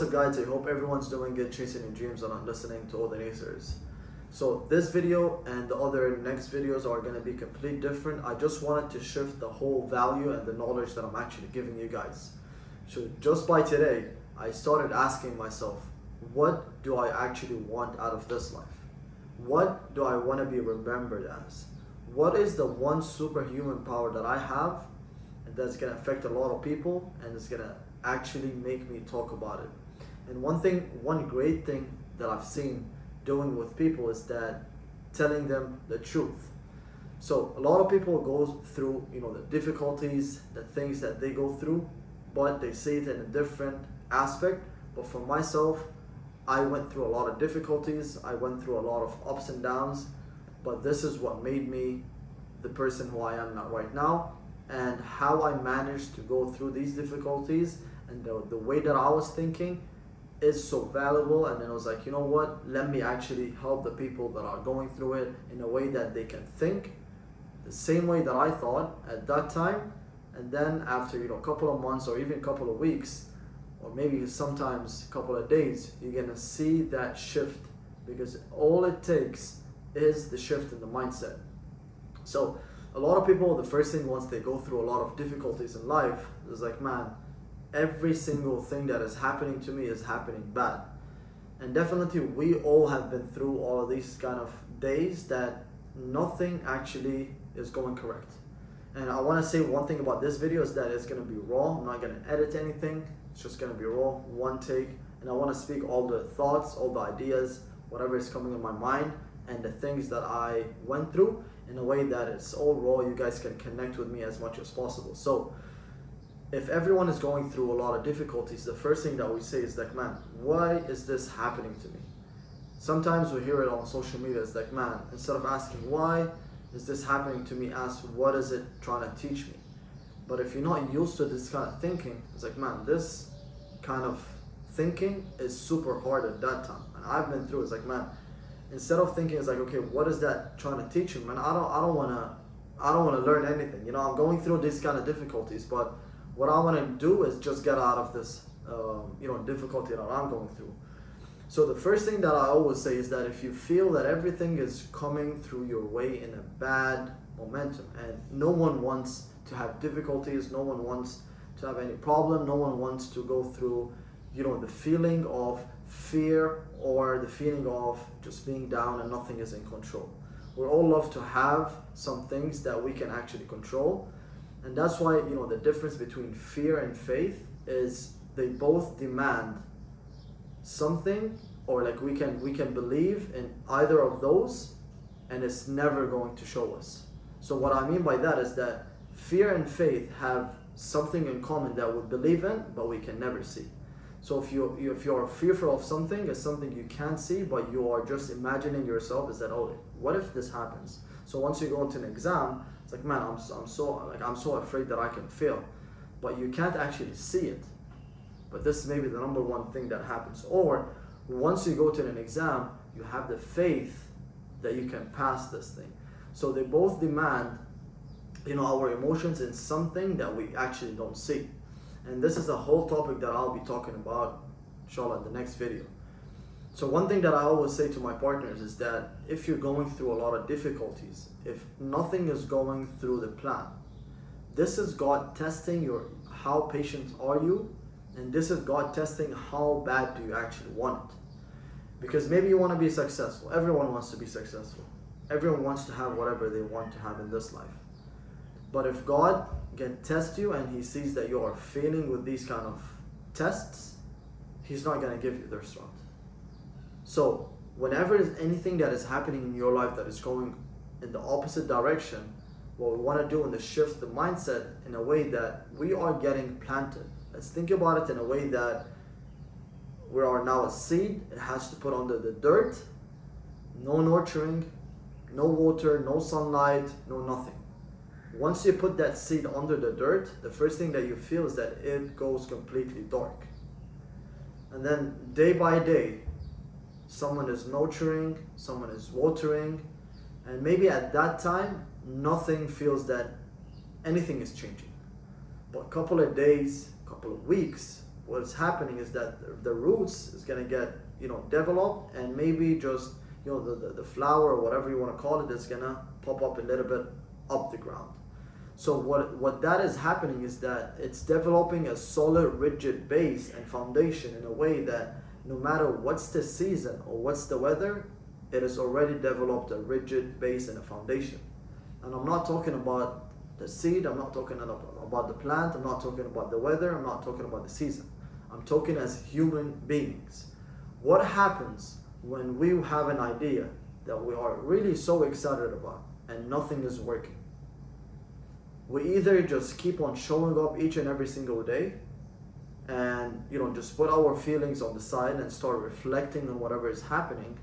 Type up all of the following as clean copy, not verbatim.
What's up guys, I hope everyone's doing good, chasing your dreams and not listening to all the naysayers. So this video and the other next videos are going to be completely different. I just wanted to shift the whole value and the knowledge that I'm actually giving you guys. So just by today, I started asking myself, what do I actually want out of this life? What do I want to be remembered as? What is the one superhuman power that I have and that's going to affect a lot of people and it's going to actually make me talk about it? And one great thing that I've seen doing with people is that telling them the truth. So a lot of people go through, the difficulties, the things that they go through, but they see it in a different aspect. But for myself, I went through a lot of difficulties. I went through a lot of ups and downs, but this is what made me the person who I am right now, and how I managed to go through these difficulties and the way that I was thinking is so valuable. And then I was like, you know what, let me actually help the people that are going through it in a way that they can think the same way that I thought at that time. And then after a couple of months or even a couple of weeks, or maybe sometimes a couple of days, you're gonna see that shift, because all it takes is the shift in the mindset. So a lot of people, the first thing once they go through a lot of difficulties in life is like, man, every single thing that is happening to me is happening bad. And definitely we all have been through all of these kind of days that nothing actually is going correct. And I want to say one thing about this video is that it's going to be raw. I'm not going to edit anything. It's just going to be raw, one take. And I want to speak all the thoughts, all the ideas, whatever is coming in my mind, and the things that I went through in a way that it's all raw. You guys can connect with me as much as possible. So if everyone is going through a lot of difficulties, the first thing that we say is like, man, why is this happening to me? Sometimes we hear it on social media. It's like, man, instead of asking why is this happening to me, ask what is it trying to teach me? But if you're not used to this kind of thinking, it's like, man, this kind of thinking is super hard at that time. And I've been through, it's like, man, instead of thinking, it's like, okay, what is that trying to teach me? Man, I don't want to learn anything. I'm going through these kind of difficulties, but what I want to do is just get out of this, difficulty that I'm going through. So the first thing that I always say is that if you feel that everything is coming through your way in a bad momentum, and no one wants to have difficulties, no one wants to have any problem, no one wants to go through, the feeling of fear or the feeling of just being down and nothing is in control. We all love to have some things that we can actually control. And that's why, the difference between fear and faith is they both demand something, or like we can believe in either of those and it's never going to show us. So what I mean by that is that fear and faith have something in common that we believe in, but we can never see. So if you're fearful of something, it's something you can't see, but you are just imagining yourself is that, oh, what if this happens? So once you go into an exam, it's like, man, I'm so afraid that I can fail, but you can't actually see it. But this is maybe the number one thing that happens. Or once you go to an exam, you have the faith that you can pass this thing. So they both demand, our emotions in something that we actually don't see. And this is a whole topic that I'll be talking about, inshallah, in the next video. So one thing that I always say to my partners is that if you're going through a lot of difficulties, if nothing is going through the plan, this is God testing how patient are you, and this is God testing how bad do you actually want it. Because maybe you want to be successful. Everyone wants to be successful. Everyone wants to have whatever they want to have in this life. But if God can test you and He sees that you are failing with these kind of tests, He's not going to give you the result. So whenever there's anything that is happening in your life that is going in the opposite direction, what we want to do is shift the mindset in a way that we are getting planted. Let's think about it in a way that we are now a seed. It has to put under the dirt, no nurturing, no water, no sunlight, no nothing. Once you put that seed under the dirt, the first thing that you feel is that it goes completely dark. And then day by day, someone is nurturing, someone is watering, and maybe at that time, nothing feels that anything is changing. But a couple of days, couple of weeks, what's happening is that the roots is gonna get, developed, and maybe just, the flower or whatever you want to call it is gonna pop up a little bit up the ground. So what that is happening is that it's developing a solid, rigid base and foundation in a way that no matter what's the season or what's the weather, it has already developed a rigid base and a foundation. And I'm not talking about the seed, I'm not talking about the plant, I'm not talking about the weather, I'm not talking about the season. I'm talking as human beings. What happens when we have an idea that we are really so excited about and nothing is working? We either just keep on showing up each and every single day and just put our feelings on the side and start reflecting on whatever is happening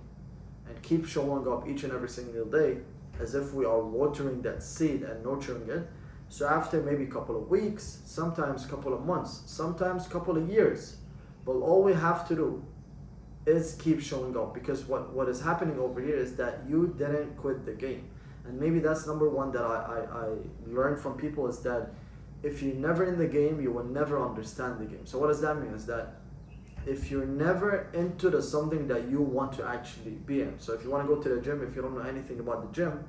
and keep showing up each and every single day as if we are watering that seed and nurturing it. So after maybe a couple of weeks, sometimes a couple of months, sometimes a couple of years, but all we have to do is keep showing up, because what is happening over here is that you didn't quit the game. And maybe that's number one that I learned from people, is that if you're never in the game, you will never understand the game. So what does that mean? Is that if you're never into the something that you want to actually be in. So if you want to go to the gym, if you don't know anything about the gym,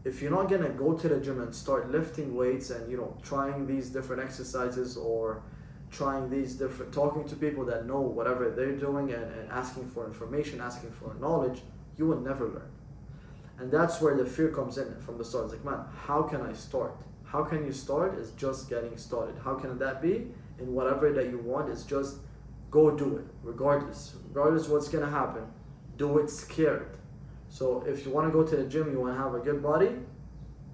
if you're not gonna go to the gym and start lifting weights and trying these different exercises, or trying these different, talking to people that know whatever they're doing, and asking for information, asking for knowledge, you will never learn. And that's where the fear comes in from the start. It's like, man, how can I start? How can you start? Is just getting started. How can that be? In whatever that you want, is just go do it, regardless what's gonna happen. Do it scared. So if you want to go to the gym, you want to have a good body,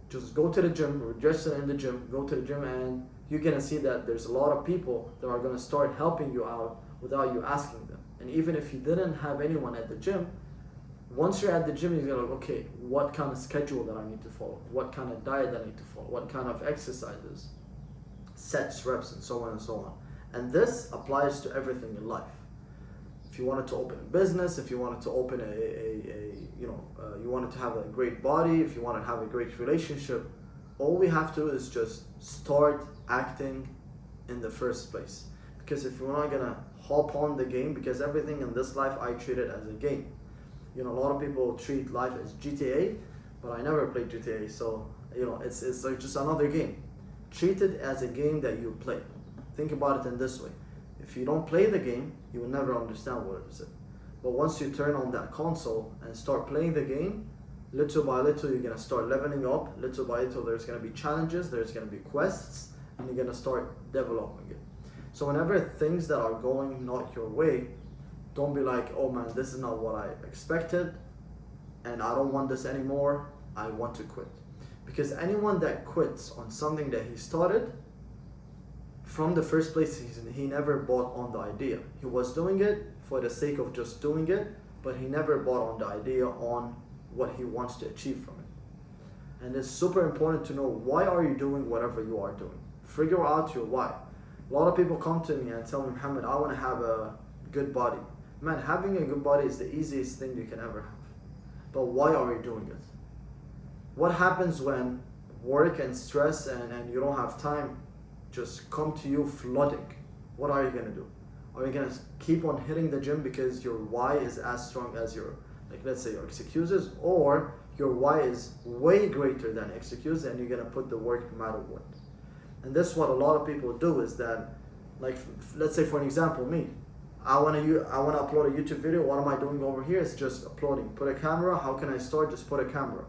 just go to the gym, register in the gym, go to the gym, and you're gonna see that there's a lot of people that are gonna start helping you out without you asking them. And even if you didn't have anyone at the gym, once you're at the gym, you're like, okay, what kind of schedule that I need to follow? What kind of diet that I need to follow? What kind of exercises, sets, reps, and so on and so on. And this applies to everything in life. If you wanted to open a business, if you wanted to open you wanted to have a great body, if you want to have a great relationship, all we have to do is just start acting in the first place. Because if we're not gonna hop on the game, because everything in this life I treat it as a game. A lot of people treat life as GTA, but I never played GTA, so it's like just another game. Treat it as a game that you play. Think about it in this way. If you don't play the game, you will never understand what it is. But once you turn on that console and start playing the game, little by little you're gonna start leveling up. Little by little there's gonna be challenges, there's gonna be quests, and you're gonna start developing it. So whenever things that are going not your way, don't be like, oh man, this is not what I expected, and I don't want this anymore, I want to quit. Because anyone that quits on something that he started, from the first place, he never bought on the idea. He was doing it for the sake of just doing it, but he never bought on the idea on what he wants to achieve from it. And it's super important to know, why are you doing whatever you are doing? Figure out your why. A lot of people come to me and tell me, Muhammad, I want to have a good body. Man, having a good body is the easiest thing you can ever have. But why are you doing it? What happens when work and stress and you don't have time just come to you flooding? What are you going to do? Are you going to keep on hitting the gym because your why is as strong as your, let's say, your excuses, or your why is way greater than excuses and you're going to put the work no matter what? And this is what a lot of people do, is that, let's say for an example, me, I want to upload a YouTube video. What am I doing over here? Is just uploading. Put a camera. How can I start? Just put a camera.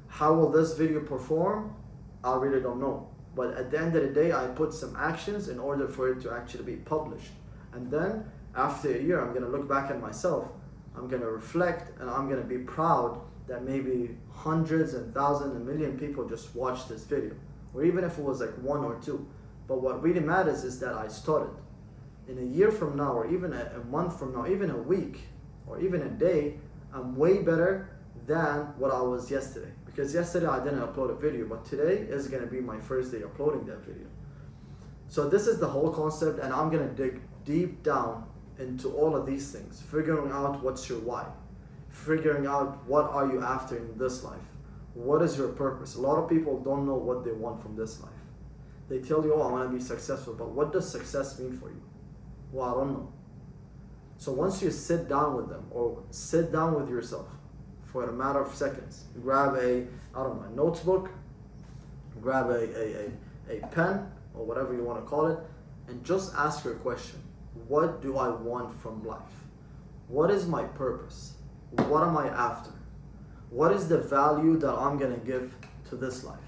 How will this video perform? I really don't know. But at the end of the day, I put some actions in order for it to actually be published. And then after a year, I'm going to look back at myself. I'm going to reflect, and I'm going to be proud that maybe hundreds and thousands and million people just watched this video. Or even if it was like one or two. But what really matters is that I started. In a year from now, or even a month from now, even a week, or even a day, I'm way better than what I was yesterday. Because yesterday I didn't upload a video, but today is going to be my first day uploading that video. So this is the whole concept, and I'm going to dig deep down into all of these things. Figuring out what's your why. Figuring out what are you after in this life. What is your purpose? A lot of people don't know what they want from this life. They tell you, oh, I want to be successful, but what does success mean for you? Well, I don't know. So once you sit down with them or sit down with yourself for a matter of seconds, grab a, I don't know, a notebook, grab a pen or whatever you want to call it, and just ask your question. What do I want from life? What is my purpose? What am I after? What is the value that I'm going to give to this life?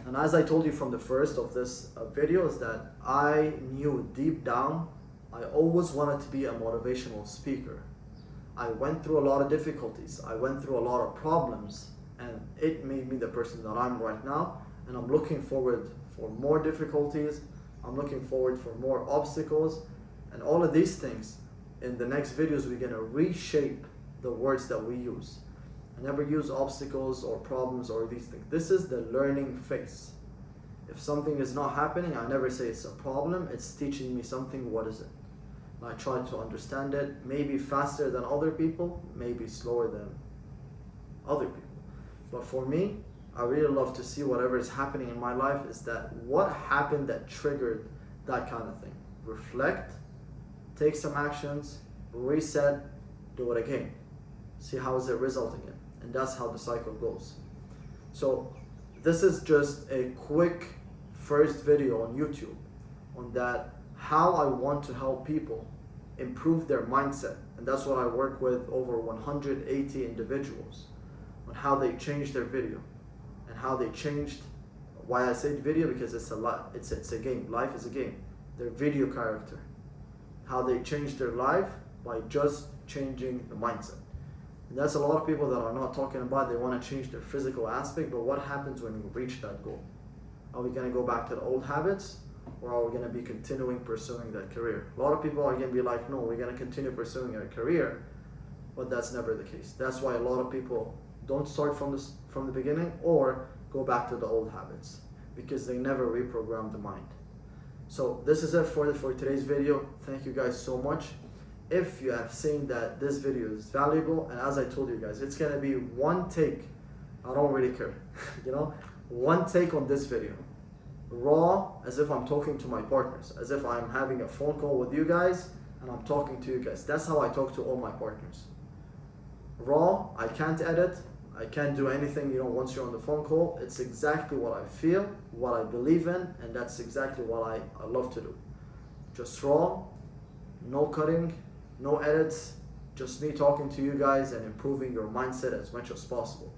And as I told you from the first of this video, is that I knew deep down I always wanted to be a motivational speaker. I went through a lot of difficulties. I went through a lot of problems, and it made me the person that I'm right now. And I'm looking forward for more difficulties. I'm looking forward for more obstacles, and all of these things. In the next videos, we're gonna reshape the words that we use. I never use obstacles or problems or these things. This is the learning phase. If something is not happening, I never say it's a problem. It's teaching me something. What is it? And I try to understand it, maybe faster than other people, maybe slower than other people. But for me, I really love to see whatever is happening in my life is that what happened that triggered that kind of thing. Reflect, take some actions, reset, do it again. See how is it resulting in. And that's how the cycle goes. So this is just a quick first video on YouTube on that, how I want to help people improve their mindset. And that's what I work with over 180 individuals on how they changed their video and how they changed. Why I say video, because it's a game. Life is a game. Their video character. How they changed their life by just changing the mindset. And that's a lot of people that are not talking about. They want to change their physical aspect, but what happens when we reach that goal? Are we going to go back to the old habits, or are we going to be continuing pursuing that career? A lot of people are going to be like, no, we're going to continue pursuing a career, but that's never the case. That's why a lot of people don't start from the beginning or go back to the old habits, because they never reprogram the mind. So this is it for today's video. Thank you guys so much. If you have seen that this video is valuable, and as I told you guys, it's gonna be one take. I don't really care, one take on this video, raw, as if I'm talking to my partners, as if I'm having a phone call with you guys and I'm talking to you guys. That's how I talk to all my partners. Raw, I can't edit, I can't do anything, once you're on the phone call. It's exactly what I feel, what I believe in, and that's exactly what I love to do. Just raw, no cutting, no edits, just me talking to you guys and improving your mindset as much as possible.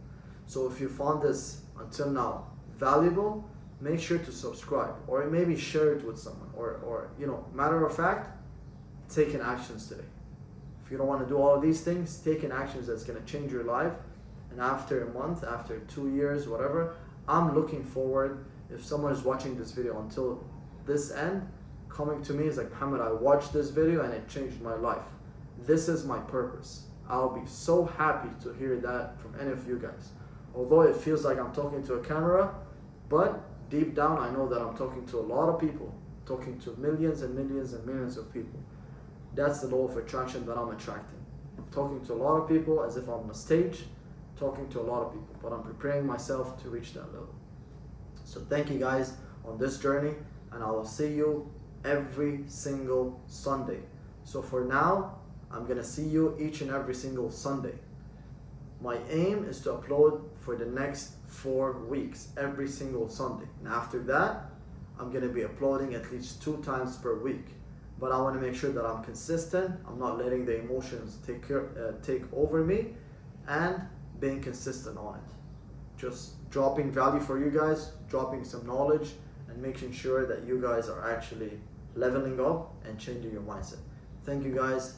So if you found this until now valuable, make sure to subscribe, or maybe share it with someone, or matter of fact, taking actions today. If you don't want to do all of these things, taking actions that's going to change your life. And after a month, after 2 years, whatever, I'm looking forward, if someone is watching this video until this end, coming to me is like, Muhammad, I watched this video and it changed my life. This is my purpose. I'll be so happy to hear that from any of you guys. Although it feels like I'm talking to a camera, but deep down I know that I'm talking to a lot of people, talking to millions and millions and millions of people. That's the law of attraction that I'm attracting. I'm talking to a lot of people as if I'm on a stage, talking to a lot of people, but I'm preparing myself to reach that level. So thank you guys on this journey, and I will see you every single Sunday. So for now, I'm gonna see you each and every single Sunday. My aim is to upload for the next 4 weeks, every single Sunday. And after that, I'm gonna be uploading at least 2 times per week. But I wanna make sure that I'm consistent. I'm not letting the emotions take over me, and being consistent on it. Just dropping value for you guys, dropping some knowledge, and making sure that you guys are actually leveling up and changing your mindset. Thank you guys.